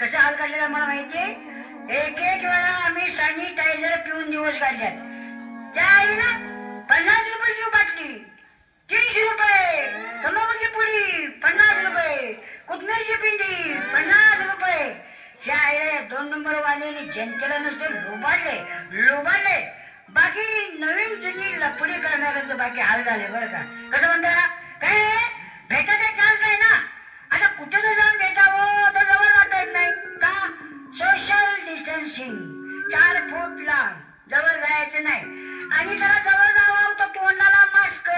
कसं हाल काढलेला मला माहितीये. एक एक वेळा आम्ही सॅनिटायझर पिऊन दिवस काढल्यात. त्या आईला 50 रुपयाची बाटली 300 रुपये, तंबाखूची पुडी 50 रुपये, कोथमीरची पिंडी 50 रुपये. त्या आईला 2 नंबर वाल्याने जनतेला नुसते लोबाडले. बाकी नवीन जुनी लपडी करणाऱ्यांचं बाकी हाल झाले बरं का. कसं म्हणता काय भेटायचा चान्स नाही ना. आता कुठे तर जाऊन भेटावं तर जवळ राहता येत नाही का. सोशल डिस्टन्सिंग 4 फूट लांब, जवळ जायचं नाही. आणि जरा जवळ जावं तर तोंडाला मास्क.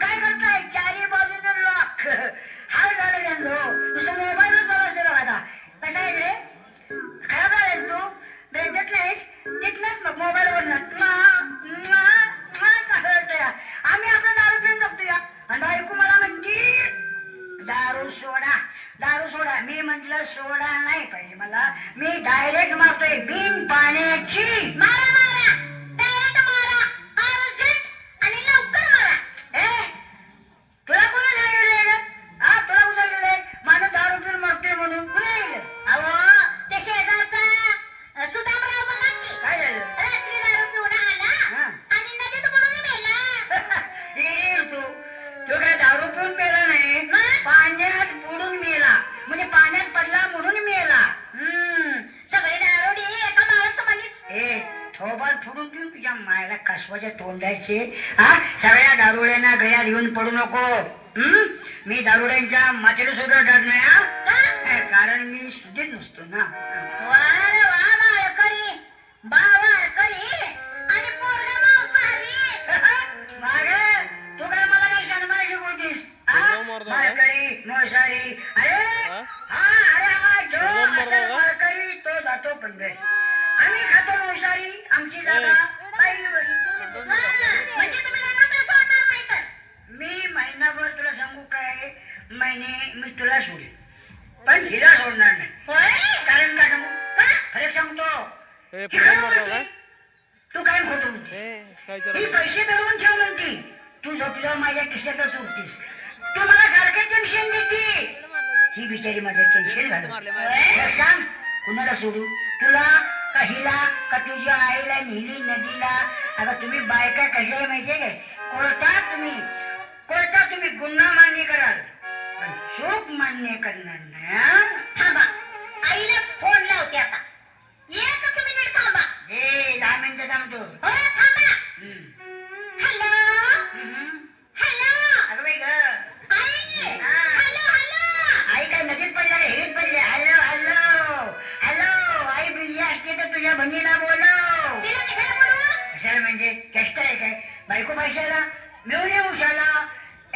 काय करताय चारी बाजूने लॉक. हाल झालं त्यांचं. हो नुसतं मोबाईलवर चालू असते बघा. आता कसं आहे रे खराब झालेस तू भेटत नाहीस तिथनच मग मोबाईलवरनं चालू असतं या. आम्ही आपला दारू पिऊन जगतो या. आणि बायको मला म्हणती दारू सोडा. मी म्हंटल सोडा नाही पाहिजे मला. मी डायरेक्ट मारतोय बिन पाण्याची. मारा डायरेक्ट मारा, अर्जंट आणि लवकर मारा. तुला कोणी सांगितलंय का. तुला उचललेलं माणूस दारू पिऊन मरतोय म्हणून कुणी सांगितलं. अहो ते शेजारचा सुदामराव बघा की काय झालं. रात्री दारू पिऊन आला आणि नदीत बुडून मेला. तो काय दारू पिऊन मेला नाही, पाण्यात बुडून मेला. म्हणजे पाण्यात पडला म्हणून मेला. सगळे दारुडी एका बाळाचं म्हणीच. थोबाड फोडून पिऊन तुझ्या मायला कसवाच्या तोंडायचे. सगळ्या दारुड्यांना गळ्यात येऊन पडू नको. मी दारुड्यांच्या मातेला सुद्धा जात नाही. कारण मी सुधीत नसतो ना. वा बाळकरी आणि पोरगा मांसाहारी. मागे तू काय मला काही शनमार शिकवतीस. माळकरी मांसाहारी. अरे जो असेल माळकरी तो जातो पंढरी. आम्ही खातो मांसाहारी. आमची जागा पाहिली. म्हणजे तुम्ही सोडणार नाही तर. मी महिनाभर तुला सांगू काय महिने मी तुला सोडेन पण हिला सोडणार नाही. कारण का सांगू फरक सांगतो. तू काय खोटू म्हणते. ही पैसे दडवून ठेव म्हणती. तू झोपल्यावर माझ्या खिशातच उरतीस. तू मला सारखं टेन्शन देते. ही बिचारी माझं टेन्शन घालून. सांग कुणाला सोडू, तुला का हिला का तुझ्या आईला नेली नदीला. अगं तुम्ही बायका कशा आहे माहितीये काय. कोर्टात तुम्ही गुन्हा मान्य कराल पण चूक मान्य करणार नाही. थांबा आईलाच फोन लावते आता. एकच मिनिट थांबा. 10 मिनिटं थांबतो. थांबा. हॅलो अगं बाई ग आई काय नदीत पडल्या का हिरीत पडल्या. हॅलो आई बिल्ली असते तर तुझ्या बहिणीला बोलव. कशाला म्हणजे चेष्टा आहे काय. बायको पैशाला मेवणी उशाला.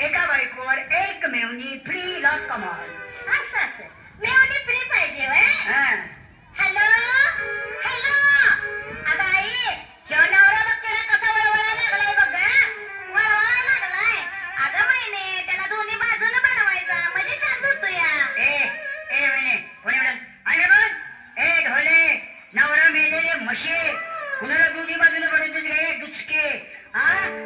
एका बायकोवर एक मेवणी फ्री लॉट कमाल. असं मेवणी फ्री पाहिजे. हॅलो अगं आई ह्यो नवरा बघ तुला कसा वळवळायला लागलाय बघ. वळवळायला लागलाय. अगं महिने त्याला दोन्ही बाजूने बनवायचा म्हणजे शांत होतो या. महिने कोणी म्हणत ढोले नवरा मेलेले म्हशे कुणाला दोन्ही बाजूने बनवतेस काय दुचके.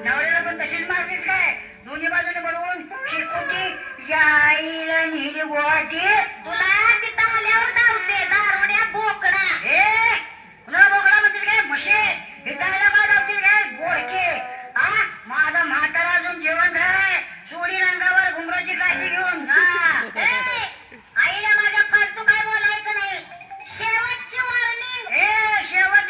नवऱ्याला पण तशीच मारलीस काय. दोन्ही बाजूने बनवून शिकोटी आईला नेली गुवाहाटी. तुला तिथं आल्यावर धावते दारुड्या बोकडा. कुणाला बोकडा म्हणतील काय म्हशे. हितायला काय धावतील काय बोडके. माझा म्हातारा अजून जेवण झालाय. सोडी रंगावर घुंगराची काळजी घेऊन. आईला माझ्या फालतू काय बोलायचं नाही. शेवटची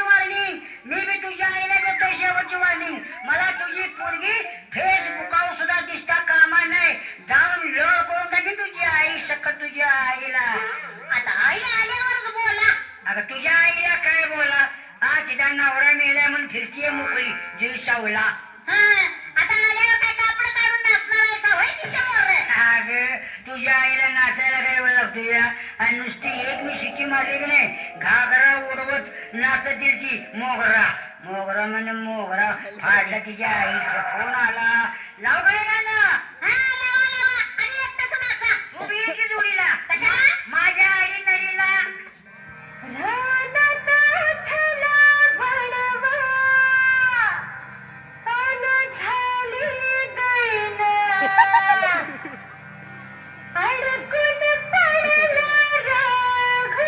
वॉर्निंग. मी बी तुझ्या आईला देतोय शेवटची वॉर्निंग. मला तुझी पोरगी फेसबुकावर सुद्धा दिसता कामा नाही. डाऊनलोड करून टाकी तुझी आई सकट तुझ्या आईला. आता आई आल्यावरच बोला. अगं तुझ्या आईला काय बोला. तिचा नवरा मेलाय म्हणून फिरतीये मोकळी जीव सावला. आता आल्यावर काय कापड काढून नाचणार आहे का होय तिच्यावर. अगं तुझ्या आईला नाचायला काय वेळ लागतो या. आणि नुसती एक मी शिट्टी मारली की नाही घागरा उडवत नाचतील ती मोगरा म्हणे मोगरा फाडला. तिच्या आईचा फोन आला. लाव काय गाणं. तू बी की जोडीला. कशा माझ्या आई नडीला. अडकून पडला राघू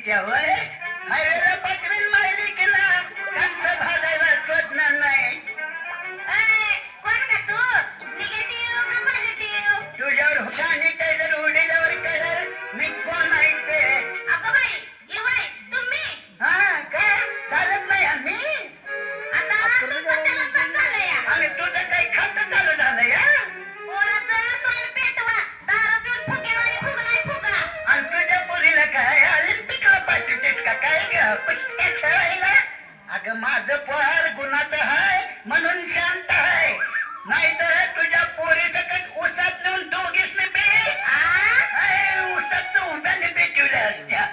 त्या वय हायवेला पाठवीन माहिली केला त्यांचं भाजायला शोधणार नाही. कोण का तू निगेटिव्ह का पॉझिटिव्ह? तुझ्यावर हुशानी काय जर उडील्यावर कळलं मी कोण आहे ते. अगं बाई येवाय तुम्ही हा काय चालत नाही आम्ही आता तुमचं चलन पण झालंय आणि तुझं काही खातं चालू झालंय या पोराचं तोंड पेटवा दारू पिऊन फुगेवानी फुगलाय फुगा आणि तुझ्या पोरीला काय ऑलिम्पिकला पाठवतेस का काय ग कुस्त्या खेळायला? अगं माझं पोर गुणाचं आहे म्हणून शांत आहे नाहीतर तुझ्या पोरी सकट उसात नेऊन दोघीच उसात उभ्याने पेटवल्या असत्या.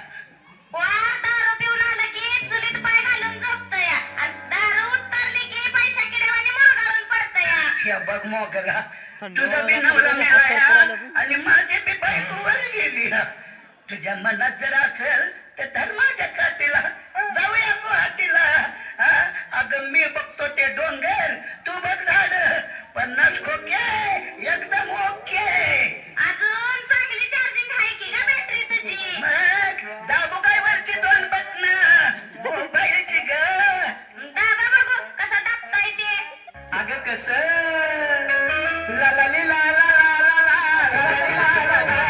दारू पिऊन आलं की चुलीत पाय घालून झोपतया आणि दारू उतरली की पैसा किड्यावानी मुरगाळून पडतया. हे बघ मोगरा तुझा बी नवरा मेला आणि माझी बी बायको वर गेली. तुझ्या मनात जर असेल तर धर माझ्या काठीला जाऊया गुवाहाटीला. अगं मी बघतो ते डोंगर तू बघ झाड 50 खोके एकदम ओके. अजून चांगली चार्जिंग आहे की का बॅटरी तुझी? मग दाबू काय वरची 2 बटन मोबाईलची ग. दाबा बघू कसा दाबता येते. अगं कसं ला ला ली ला ला ला ला ला ला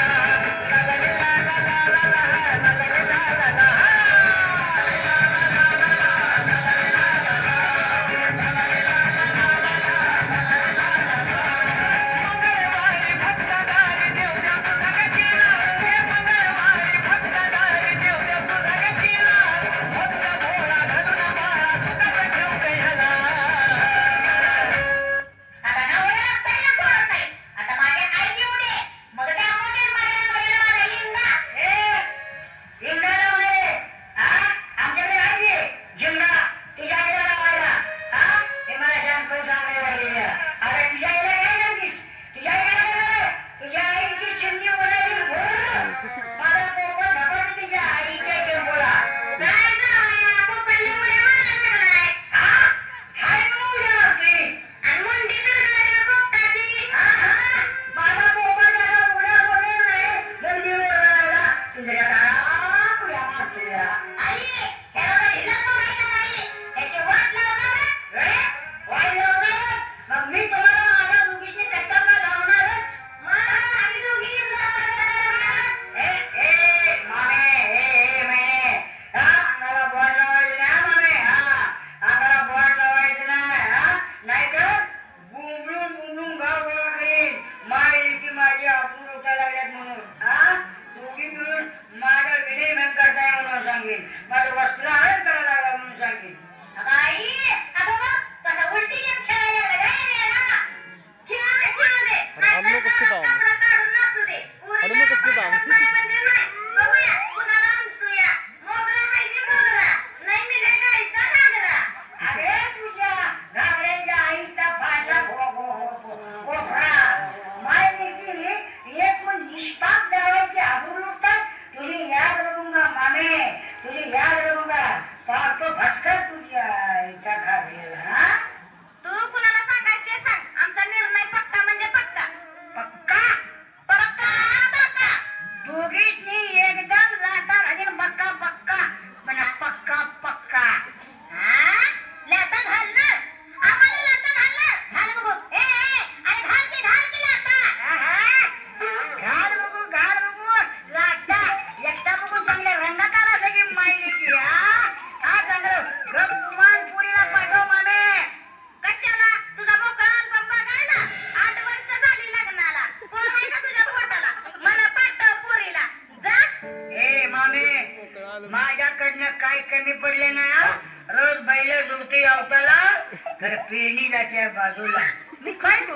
बाजूला मी काय करू?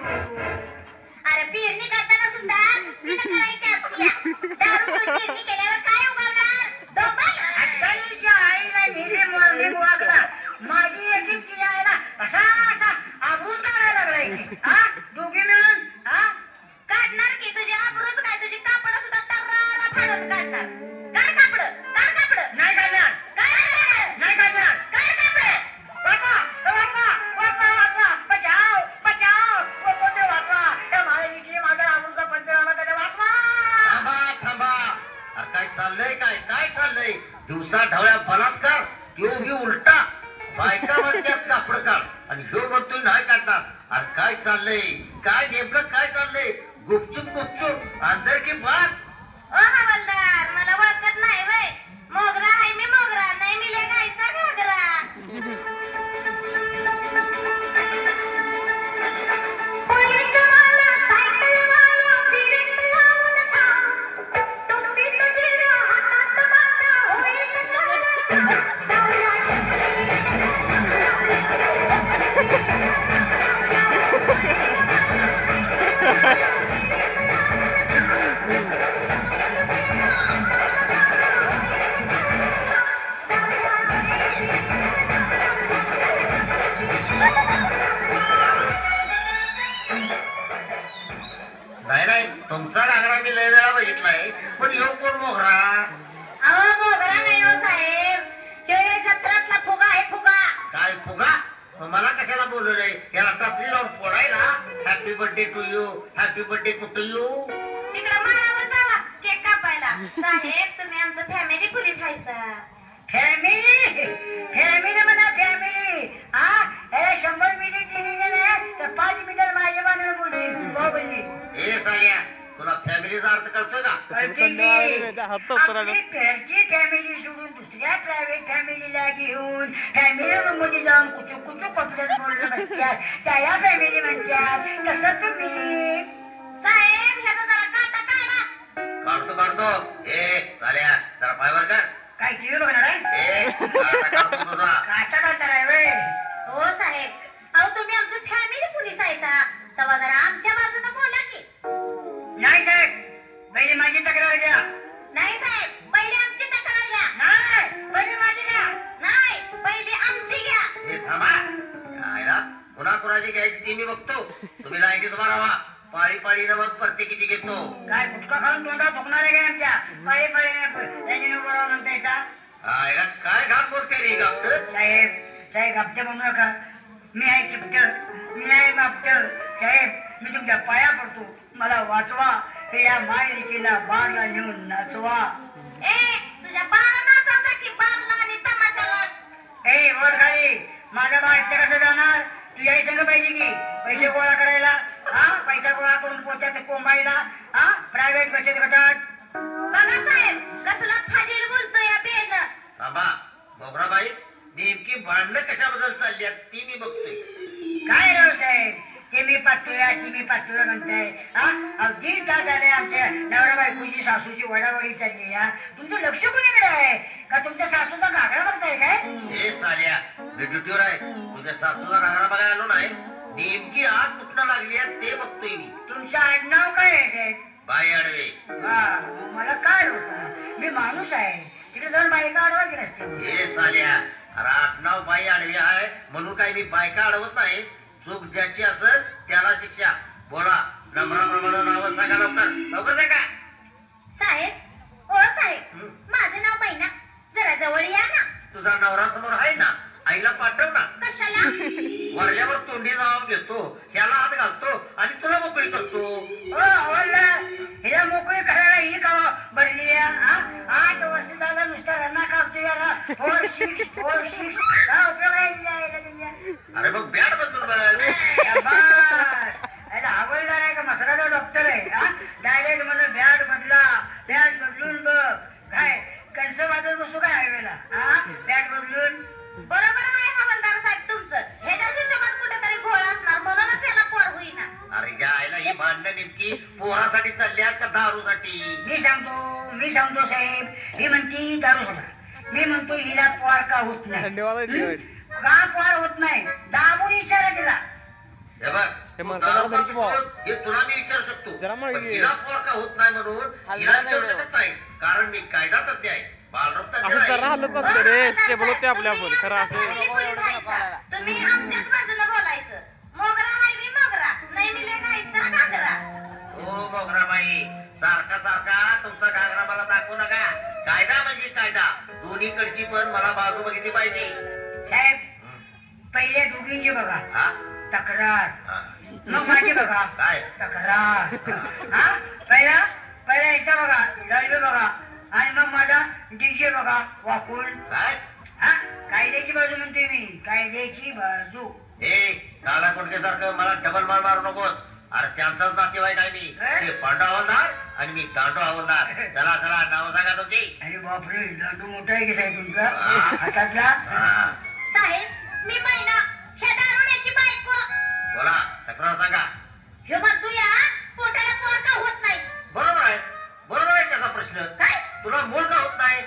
अरे पेरणी करताना सुद्धा करायची असते. दारू पेरणी केल्यावर काय उगवणार? डोंबाल. अक्कलीच्या आईला नेहमी मॉर्निंग वागला माझी एकीची आईला असा असा आबरूच काढायला लागलाय. दोघी मिळून काढणार की तुझी आबरूच काय तुझी कापड सुद्धा तर्राला फाडून काढणार. काढ कापड काढ कापड. नाही काढणार नाही काढणार. काढ कापड. वाचा वाचा वाचा वाचा बचाव बचाव कोणते वाचवा त्या माळी की माझा आबरूचा पंचनामा कधी वाचवा. थांबा थांबा काय चाललंय दिवसा ढवळ्या बलात्कार तो बी उलटा बायका म्हणतात कापड काढ आणि ह्यो म्हणतोय नाही काढणार. अरे काय चाललंय काय नेमकं काय चाललंय गुपचूप गुपचूप अंदर की बात. ओ हवालदार मला ओळखत नाही वय मोगरा आहे मी मोगरा नाही मिले गायचा घागरा. नाही नाही तुमचा घागरा मी लय वेळा बघितलाय पण ह्यो कोण मोगरा. अहो मोगरा नाही हो साहेब ह्यो या जत्रातला फुगा आहे फुगा. काय फुगा मग मला कशाला बोलवलंय याला टाचरी लावून फोडायला. Happy birthday to you happy birthday to you. तिकडे माळावर जावा केक कापायला. साहेब तुम्ही आमचं फॅमिली पोलीस हायसा. फॅमिली फॅमिली म्हणा फॅमिली. हा याला 100 मिनिट दिलेले नाही तर 5 मिनिट माझ्या बाजूने बोलली बोलली. ए साल्या तुला फॅमिलीचा अर्थ कळतोय का. कळते की आपली घरची फॅमिली सोडून दुसऱ्या प्रायव्हेट फॅमिलीला घेऊन फॅमिली रूम मध्ये जाऊन कुचू कुचू कपड्यात बोलणं म्हणतात त्याला फॅमिली म्हणतात. कसं तुम्ही साहेब ह्याचा जरा काटा काढा. काढतो ए साल्या जरा पायवर कर. काय टीव्ही बघणार आहे ए काटा काढतो तुझा. काटा काढणार आहे व्हय. हो साहेब अहो तुम्ही आमचं फॅमिली पोलीस हायसा तेव्हा जरा आमच्या बाजूने बोला की. नाही साहेब पहिले माझी तक्रार घ्या. नाही साहेब पहिले आमची तक्रार घ्या. नाही पहिले माझी घ्या. नाही पहिले आमची घ्या. ए थांबा आयला पुन्हा कोणाची घ्यायची ती मी बघतो. तुम्ही लाईनीत उभा राहा पाळी पाळीनं मग प्रत्येकीची घेतो. काय गुटखा खाऊन तोंडा फुकणार आहे काय आमच्या पायी पायी त्यांनी नको राव म्हणताय सा. आयला काय घाट बोलते रे डॉक्टर. साहेब साहेब हप्ते म्हणू नका. मी आहे चिपट मी आहे मापट. साहेब मी तुमच्या पाया पडतो मला वाचवा. हे या मायलिकीला बारला नेऊन नाचवा. ए तुझ्या बाळा नाचवता की बारला आणि तमाशाला. ए वर खाली माझा बा एकटा कसं जाणार. तुझ्याही संघ पाहिजे की पैसे गोळा करायला. हा पैसा गोळा करून पोत्यात कोंबायला. हा प्रायव्हेट बचत गटात. बघा साहेब कसला फाजील बोलतो या बेन. थांबा मोगराबाई नेमकी भांडणं कशाबद्दल चालली आहेत ती मी बघतोय. काय राव साहेब ते मी पाहतोय ती मी पाहतोय म्हणताय. हा अहो 1.5 तास झाले आमच्या नवरा बायकोची सासूची वडावडी चालली. हा तुमचं लक्ष कोणीकडे आहे का तुमच्या सासूचा घागरा बघताय काय. ए साल्या मी ड्युटीवर आहे तुझ्या सासूचा घागरा बघायला आलो नाही. नेमकी आग कुठनं लागली आहे ते बघतोय मी. तुमचं आडनाव काय आहे साहेब. बाई आडवे. हा मला काय होतं मी माणूस आहे तिकडे जाऊन बायका अडवायची नसते. ए साल्या अरे आडनाव बाई आडवी आहे म्हणून काय मी बायका अडवत नाही. चूक ज्याची असेल त्याला शिक्षा. बोला नम्राप्रमाणे नाव सांगा लवकर लवकर सांगा. साहेब ओ साहेब माझं नाव मैना जरा जवळ या ना. तुझा नवरा समोर आहे ना आईला पाठव ना. कशाला. वरल्यावर तोंडी जबाब घेतो ह्याला हात घालतो आणि तुला मोकळी करतो. हो आवडला हिला मोकळी करायला ही का भरली आहे. हा 8 वर्ष झालं नुसता रन्ना कापतो याला 4-6 काय उपयोग आहे तिच्या. अरे मग बॅट बदलून बघ. शाबास. याला आवडला नाही का मसराचा डॉक्टर आहे. हा डायरेक्ट म्हणून बॅट बदलून बघ. काय कणस वाजत बसू काय हायवेला. हा बॅट बदलून. बरोबर नाही हवालदार साहेब तुमचं. ह्याच्या हिशोबात कुठेतरी घोळ असणार म्हणूनच याला पोर होईना. अरे या आईला ही भांडणं नेमकी पोरासाठी चालली आहेत का दारूसाठी. मी सांगतो साहेब. ही म्हणती दारू सोडा. मी म्हणतो हिला पोर का होत नाही. का पोर होत नाही दाबून विचारा तिला. हे बघ दारू का पितोस हे तुला मी विचारू शकतो पण हिला पोर का होत नाही म्हणून हिला विचारू शकत नाही कारण मी कायदा तज्ञ आहे. बालरोग तज्ञ आहे. रे स्टेबल होते आपल्या आपण खरं असं. फॅमिली पोलीस हायसा. तुम्ही आमच्याच बाजूने बोलायचं. मोगरा हाय मी मोगरा नाही मिले गायचा घागरा. हो मोगराबाई सारखा सारखा तुमचा घागरा मला दाखवू नका. कायदा म्हणजे कायदा दोन्हीकडची पण मला बाजू बघितली पाहिजे. साहेब पहिल्या दोघींची बघा हा तक्रार. हा. मग माझी बघा काय तक्रार. हा पहिला हिचा बघा लढवी बघा आणि मग माझा डीजे बघा वाकून. काय हा कायद्याची बाजू म्हणतोय मी, कायद्याची बाजू. ए काळा कोणकेसारखं मला डबल मार मारू नकोस. अरे त्यांचाच नातेवाईक आहे मी. ते पांडू हवालदार आणि मी दांडू हवालदार. चला चला नाव सांगा तुमची. अरे बापरे, दांडू मोठा आहे की साहेब तुमचा हातातला. हा, साहेब मी महिना ह्या दारुड्याची बायको. बोला तक्रार सांगा. ह्यो म्हणतो या पोटाला पोर का होत नाही. बरोबर आहे, बरोबर आहे त्याचा प्रश्न. काय तुला मूल का होत नाही?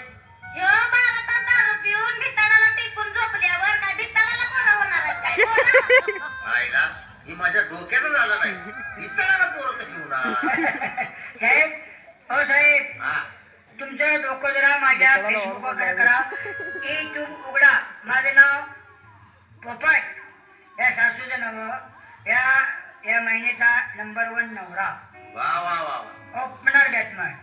ह्यो बारातास दारू पिऊन भिताडाला टेकून झोपल्यावर काय भिताडाला पोरं होणार आहेत काय बोला. आईला ही माझ्या डोक्यानं झालं नाही. इतरांना पोरं कशी होणार? साहेब, हो साहेब, हा, तुमचं डोकं जरा माझ्या फेसबुककडे करा. YouTube उघडा. माझं नाव पोपट. या सासूचं नाव या महिन्याचा नंबर 1 नवरा. वा वा वा वा ओपनर बॅट्समॅन.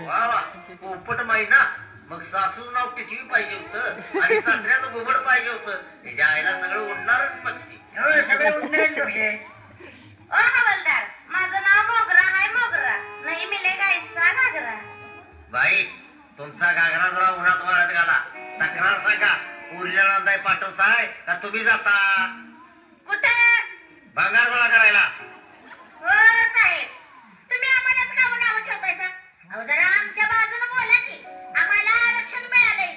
वा वा पोपट महिना. मग सासूचं नाव टिचवी पाहिजे होतं आणि सासऱ्याचं घुबड पाहिजे होतं. त्याच्या आईला सगळं उडणारच पक्षी. हो सगळे उडणारेच पक्षी. ओ हवालदार माझं नाव मोगरा हाय मोगरा. नाही मिलेगा ऐसा घागरा. बाई तुमचा घागरा जरा उन्हात वाळत घाला. तक्रार सांगा. पुरीला नांदाय पाठवताय का तुम्ही जाता कुठे भंगार गोळा करायला? हो साहेब तुम्ही आम्हालाच का नाव ठेवतायसा. अहो जरा आमच्या बाजूने बोला की. आम्हाला आरक्षण मिळालंय.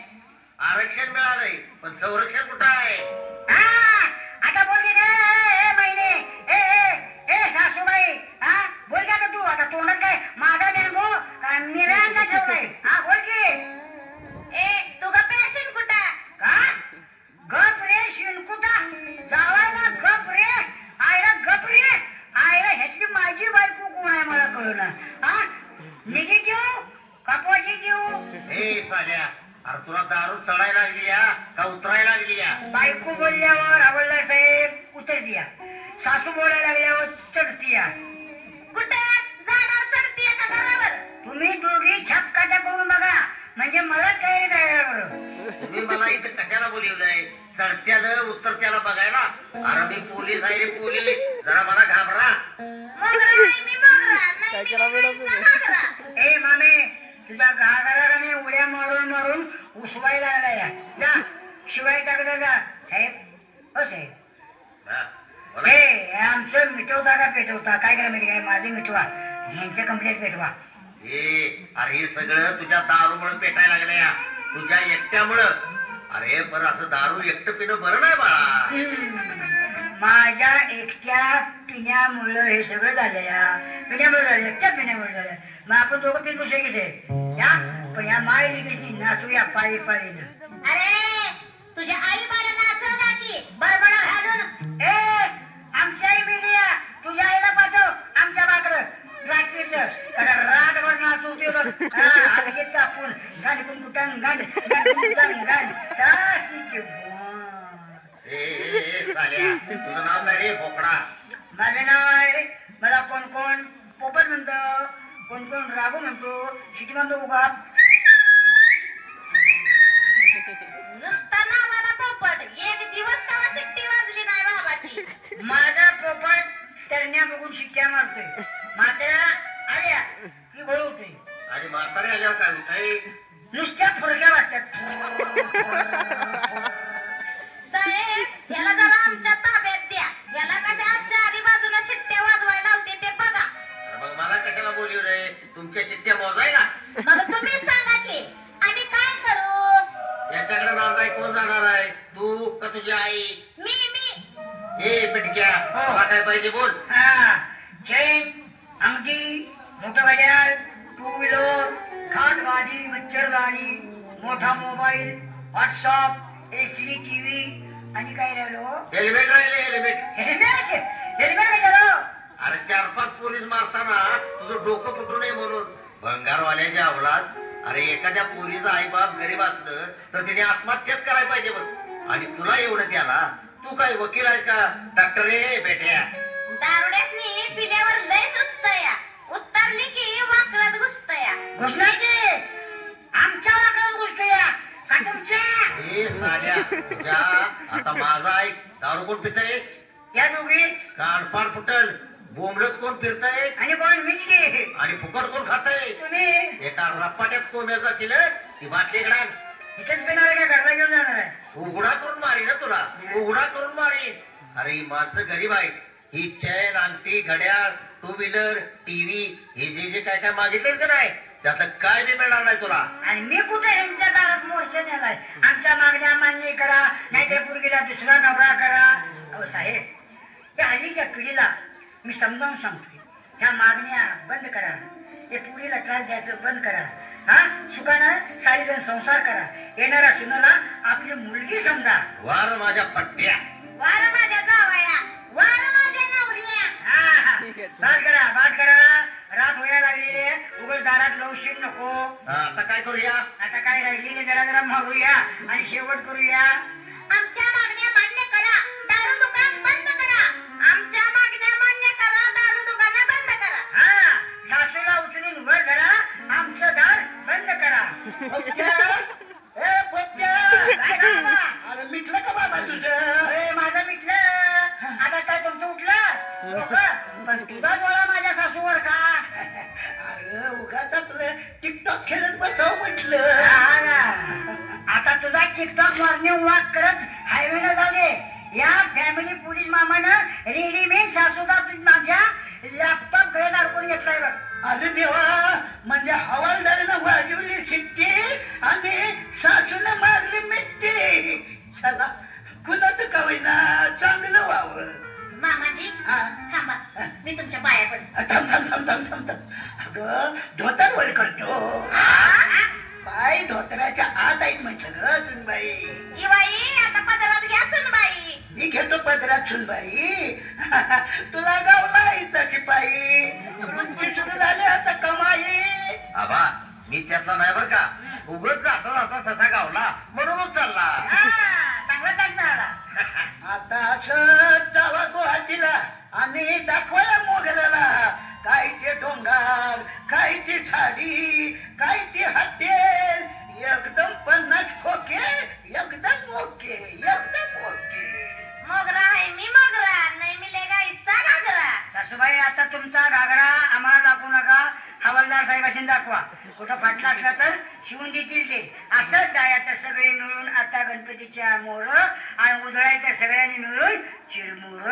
आरक्षण मिळालंय पण संरक्षण कुठं आहे? हा आता बोल की रे महिने. ए सासूबाई, हा बोल की आता तू. आता तोंडात काय माझा मॅंगो काय मिरांडा ठेवलाय? हा बोल की. ए तू गप्प येशील कुठं. का गप रे शिनकुटा. जावाय ना गप रे. आयला गप रे. आयला ह्यातली माझी बायको कोण आहे मला कळलं. हा निघी घेऊ कापवाची घेऊ. हे साल्या अरे तुला दारू चढायला लागली या का उतरायला लागली या? बायको बोलल्यावर आवडला साहेब उतरतीया. सासू बोलायला लागल्यावर चढतीया. कुठं झाडावर चढतीये का घरावर. तुम्ही दोघी छपकाट्या करून बघा म्हणजे मला काय जायला बरं. तुम्ही मला इथं कशाला बोलवलंय? चढत्याला उतरत्याला बघायला? अरे मी पोलीस आहे रे पोलीस. जरा मला घाबरा. मोगरा आहे मी मोगरा. नाही केला मिलेगा मॅडम ऐसा घागरा. ए मामे, तुझ्या घागराला मी उड्या मारून मारून उसवायला लागला या. जा शिवाय टाकला जा. साहेब हो साहेब, हा, बोला. हे आमचं मिटवता का पेटवता काय करा माहिती काय? माझे मिटवा, यांचं कंप्लेंट पेटवा. अरे हे सगळं तुझ्या दारूमुळे पेटायला लागलं या. तुझ्या एकट्यामुळं. अरे पण असं दारू एकटं पिणं बरं नाही बाळा. माझ्या एकट्या पिण्यामुळं हे सगळं झालं या. पिण्यामुळे झालं, एकट्या पिण्यामुळे झालं. मग आपण दोघं पिकू शकीचे या. पण या माय लिखीची नाचूया पाळी पाळीनं. अरे तुझ्या आई मला नाचवला की बडबड घालून. ए आमच्या आई मिलिया, तुझ्या आईला पाठव आमच्या बाकडं रात्रीच रातभर नाचवते बघ. हलगेच आपण गाणीकून कुठं गाण गाण गाण सासूची साल्या तुझं नाव काय रे बोकडा? माझं नाव आहे. मला कोण कोण पोपट म्हणतो, कोण कोण राघू म्हणतो, शिटी म्हणतो उगा. नुसता नावाला पोपट. एक दिवस कवा शिट्टी वाजली नाही बाबाची. माझा पोपट तरण्या बघून शिट्ट्या मारतोय. म्हाताऱ्या आल्या की घोळवतोय. आणि म्हातारे आल्यावर काय होतंय? नुसत्या फुरक्या वाजतात. साहेब याला जरा आमच्या ताब्यात द्या. याला कशा चारी बाजूला शिट्ट्या वाजवायला लावते ते बघा. अरे मग मला कशाला बोलू रे? तुमच्या शिट्ट्या मोजायला? मग तुम्ही सांगा की आम्ही काय करू. याच्याकडे नांदाय कोण जाणार आहे? तू का तुझी आई? मी ए पिटक्या तुला काय पाहिजे बोल. हा चेन, अंगठी, मोठं घड्याळ, टू व्हीलर, खाट गाडी, मच्छरदाणी, मोठा मोबाईल, व्हॉट्सअप, एसडी टीव्ही आणि काय राहिलो? हेल्मेट राहिले हेल्मेट. हेल्मेट. हेल्मेट काय झालं? अरे 4-5 पोलीस मारताना तुझं डोकं फुटू नये म्हणून. भंगारवाल्याच्या अवलाद. अरे एखाद्या पोरीचा आई बाप गरीब असलं तर तिने आत्महत्याच करायला पाहिजे बघ. आणि तुला एवढं द्याला. तू काय वकील आहे का? डॉक्टर रे बेट्या. दारुड्यासनी पिल्यावर लय सुचतया. उत्तरली की वाकड्यात घुसतया. घोषणा की आमच्या वाकडं गोष्ट या का तुमच्या? ए साल्या तुझ्या आता माझा ऐक. दारू कोण पितय? या दोघी कानपाड फुटल. बोंबलत कोण फिरताय आणि कोण मीच की आणि फुकट कोण खाताय तुम्ही एका रपाट्यात कोंब्याचा असेल ती बाटली इकडे आण. इथेच पिणार का घरला घेऊन जाणार आहे उघडा करून मारी ना तुला उघडा करून मारी. अरे ही माणसं गरीब आहेत. ही चैन अंगठी घड्याळ टू व्हीलर टीव्ही हे जे जे काय काय मागितलेस का नाही त्यातलं काय बी मिळणार नाही तुला. आणि मी कुठे ह्यांच्या दारात मोर्चा नेलाय आमच्या मागण्या मान्य करा नाहीतर पोरगीला दुसरा नवरा करा. अहो साहेब या हल्लीच्या पिढीला मी समजावून सांगतोय ह्या मागण्या बंद करा. हे पुरीला त्रास द्यायचं बंद करा. हा सुखानं सारीजण संसार करा. येणाऱ्या सुनाला आपली मुलगी समजा. वार माझ्या पट्ट्या वार माझ्या जावया वार माझ्या नवऱ्या. हा बास करा रात व्हायला लागलेली आहे. उगाच दारात लवशील नको. आता काय करूया आता काय राहिलेले जरा जरा मारूया आणि शेवट करूया. आमच्या मागण्या मान्य करा दारू दुकान बंद करा. आमच्या मागण्या मान्य करा दारू दुकान बंद करा. हा सासूला उचलून वर धरा आमचं दार बंद करा. काय रे बाबा? अरे मिटलं का बाबा तुझं अरे माझं मिटलं. आता काय तुमचं उठलं डोकं? पण तुझा डोळा माझ्या सासूवर का? अरे उगाच आपलं टिकटॉक खेळत बसाव म्हटलं हा ना. आता तुझा टिकटॉक मॉर्निंग वॉक करत हायवेला जाणे या फॅमिली पोलीस मामानं रेडीमेड सासूचा माझ्या लॅपटॉप घरी अडकून घेतलाय बघ. अरे देवा म्हणजे हवालदारानं वाजवली शिट्टी आणि सासूनं मारली मिट्टी. चला कुणाचं का होईना चांगलं व्हावं. मामाजी हा? थांबा मी तुमच्या पाया पडते. थांब थांब थांब थांब थांब थांब. अगं धोतर वर करतो पाय धोतराच्या आत आहेत म्हटलं ग सुनबाई. ई बाई आता पदरात घ्या सुनबाई. मी घेतो पदरात सुनबाई. तुला गावला इथं शिपाई रुंची सुरू झाली आता कमाई. आबा मी त्यातला नाही बर का उगत जाता जाता ससा गावला म्हणूनच चालला. हा, चांगला तास मिळाला. आता असं जावा गुवाहाटीला आणि दाखवायला मोगऱ्याला काय ते डोंगर काय ती साडी काय ती हॉटेल एकदम 50 खोके एकदम ओके एकदम ओके. मोगरा आहे मी मोगरा नाही मिलेगा इच्छा घागरा. सासूबाई आता तुमचा घागरा आम्हाला दाखवू नका. हवालदार साहेबांशी दाखवा. कुठं फाटला असला तर शिवून देतील ते. असंच जायचं सगळे मिळून आता गणपतीच्या मोर आणि उधळायच्या सगळ्यांनी मिळून चिरमुर.